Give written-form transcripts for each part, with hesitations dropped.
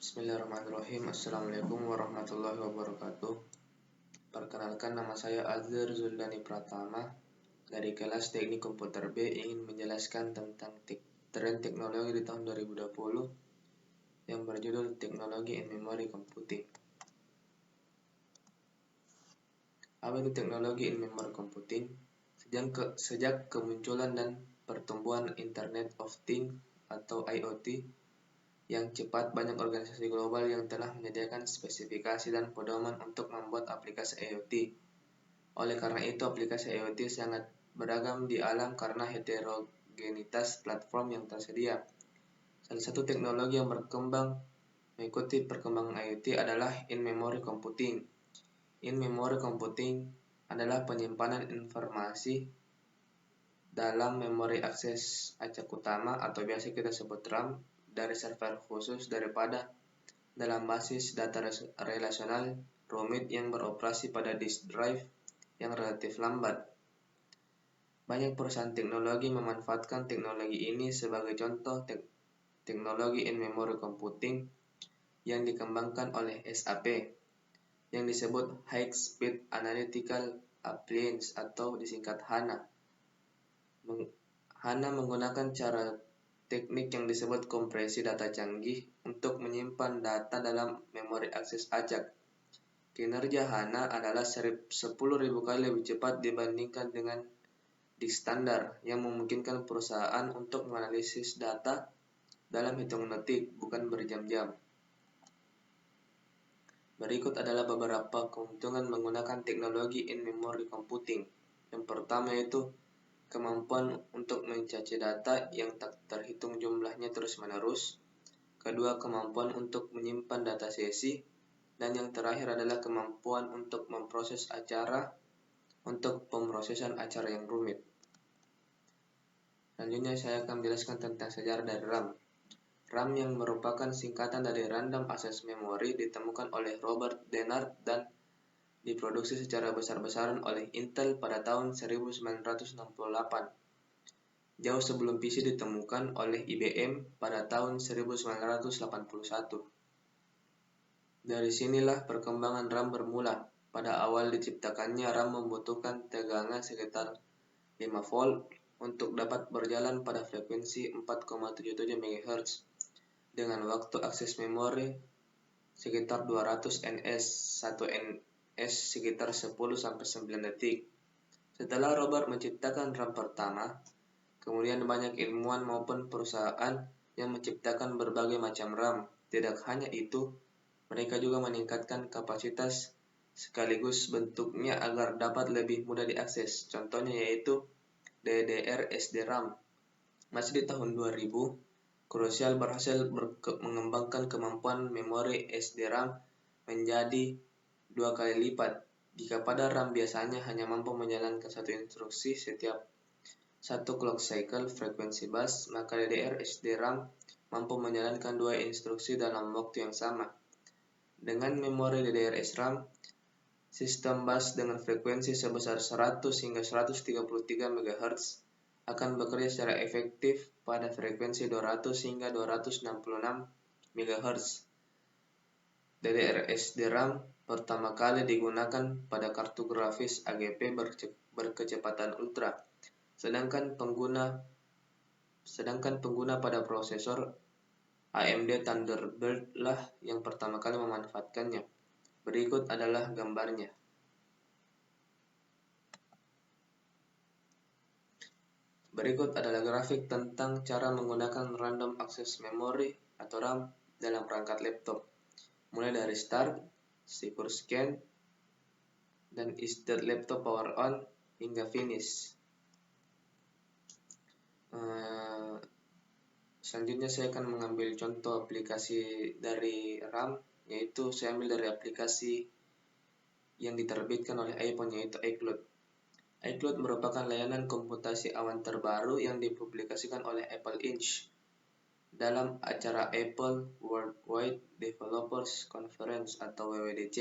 Bismillahirrahmanirrahim. Assalamualaikum warahmatullahi wabarakatuh. Perkenalkan, nama saya Azhar Zuldani Pratama dari kelas Teknik Komputer B, ingin menjelaskan tentang tren teknologi di tahun 2020 yang berjudul Teknologi in Memory Computing. Apa itu teknologi in memory computing? Sejak kemunculan dan pertumbuhan Internet of Things atau IoT yang cepat, banyak organisasi global yang telah menyediakan spesifikasi dan pedoman untuk membuat aplikasi IoT. Oleh karena itu, aplikasi IoT sangat beragam di alam karena heterogenitas platform yang tersedia. Salah satu teknologi yang berkembang mengikuti perkembangan IoT adalah in-memory computing. In-memory computing adalah penyimpanan informasi dalam memori akses acak utama atau biasa kita sebut RAM dari server khusus daripada dalam basis data relasional rumit yang beroperasi pada disk drive yang relatif lambat. Banyak perusahaan teknologi memanfaatkan teknologi ini. Sebagai contoh, teknologi in-memory computing yang dikembangkan oleh SAP yang disebut High Speed Analytical Appliance atau disingkat HANA. HANA menggunakan cara teknik yang disebut kompresi data canggih untuk menyimpan data dalam memori akses acak. Kinerja HANA adalah 10.000 kali lebih cepat dibandingkan dengan disk standar yang memungkinkan perusahaan untuk menganalisis data dalam hitungan detik, bukan berjam-jam. Berikut adalah beberapa keuntungan menggunakan teknologi in-memory computing. Yang pertama yaitu kemampuan untuk mencaci data yang tak terhitung jumlahnya terus-menerus. Kedua, kemampuan untuk menyimpan data sesi. Dan yang terakhir adalah kemampuan untuk memproses acara untuk pemrosesan acara yang rumit. Selanjutnya saya akan menjelaskan tentang sejarah dari RAM. RAM yang merupakan singkatan dari Random Access Memory ditemukan oleh Robert Dennard dan diproduksi secara besar-besaran oleh Intel pada tahun 1968. Jauh sebelum PC ditemukan oleh IBM pada tahun 1981. Dari sinilah perkembangan RAM bermula. Pada awal diciptakannya, RAM membutuhkan tegangan sekitar 5 volt untuk dapat berjalan pada frekuensi 4,77 MHz dengan waktu akses memori sekitar 200 ns, 1 ns sekitar 10-9 detik. Setelah Robert menciptakan RAM pertama, kemudian banyak ilmuwan maupun perusahaan yang menciptakan berbagai macam RAM. Tidak hanya itu, mereka juga meningkatkan kapasitas sekaligus bentuknya agar dapat lebih mudah diakses. Contohnya yaitu DDR SDRAM. Masih di tahun 2000, Crucial berhasil mengembangkan kemampuan memori SDRAM menjadi 2 kali lipat. Jika pada RAM biasanya hanya mampu menjalankan satu instruksi setiap satu clock cycle frekuensi bus, maka DDR SDRAM mampu menjalankan 2 instruksi dalam waktu yang sama. Dengan memori DDR SRAM, sistem bus dengan frekuensi sebesar 100 hingga 133 MHz akan bekerja secara efektif pada frekuensi 200 hingga 266 MHz. DDR SDRAM pertama kali digunakan pada kartu grafis AGP berkecepatan ultra, sedangkan pengguna pada prosesor AMD Thunderbird lah yang pertama kali memanfaatkannya. Berikut adalah gambarnya. Berikut adalah grafik tentang cara menggunakan Random Access Memory atau RAM dalam perangkat laptop. Mulai dari start, secure scan, dan is that laptop power on, hingga finish. Selanjutnya saya akan mengambil contoh aplikasi dari RAM, yaitu saya ambil dari aplikasi yang diterbitkan oleh iPhone, yaitu iCloud. iCloud merupakan layanan komputasi awan terbaru yang dipublikasikan oleh Apple Inc. dalam acara Apple Worldwide Developers Conference atau WWDC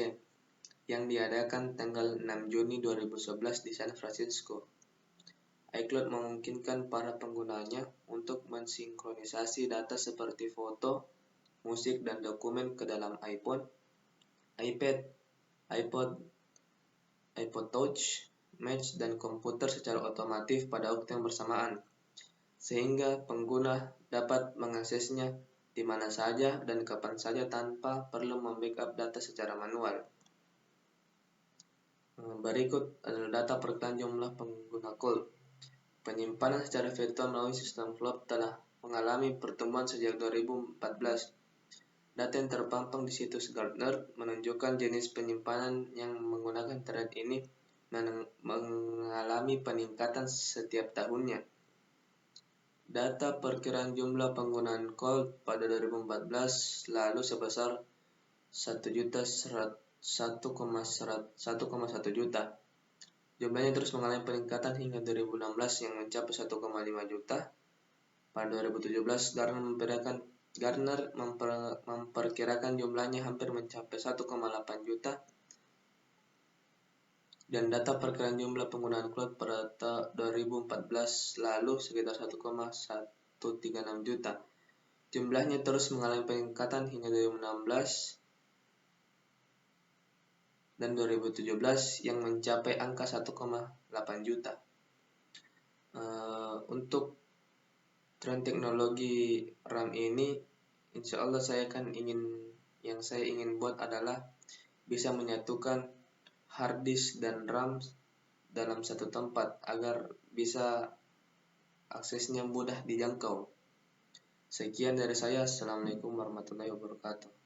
yang diadakan tanggal 6 Juni 2011 di San Francisco. iCloud memungkinkan para penggunanya untuk mensinkronisasi data seperti foto, musik, dan dokumen ke dalam iPhone, iPad, iPod, iPod Touch, Mac, dan komputer secara otomatis pada waktu yang bersamaan, sehingga pengguna dapat mengaksesnya di mana saja dan kapan saja tanpa perlu membackup data secara manual. Berikut adalah data perkiraan jumlah pengguna Colt. Penyimpanan secara virtual melalui sistem cloud telah mengalami pertumbuhan sejak 2014. Data yang terpampang di situs Gartner menunjukkan jenis penyimpanan yang menggunakan internet ini mengalami peningkatan setiap tahunnya. Data perkiraan jumlah penggunaan Colt pada 2014 lalu sebesar 1,1 juta. Jumlahnya terus mengalami peningkatan hingga 2016 yang mencapai 1,5 juta. Pada 2017, Gartner memperkirakan jumlahnya hampir mencapai 1,8 juta. Dan data perkiraan jumlah penggunaan cloud pada 2014 lalu sekitar 1,136 juta. Jumlahnya terus mengalami peningkatan hingga 2016 dan 2017 yang mencapai angka 1,8 juta. Untuk tren teknologi RAM ini, insya Allah saya ingin buat adalah bisa menyatukan hard disk dan RAM dalam satu tempat agar bisa aksesnya mudah dijangkau. Sekian dari saya. Assalamualaikum warahmatullahi wabarakatuh.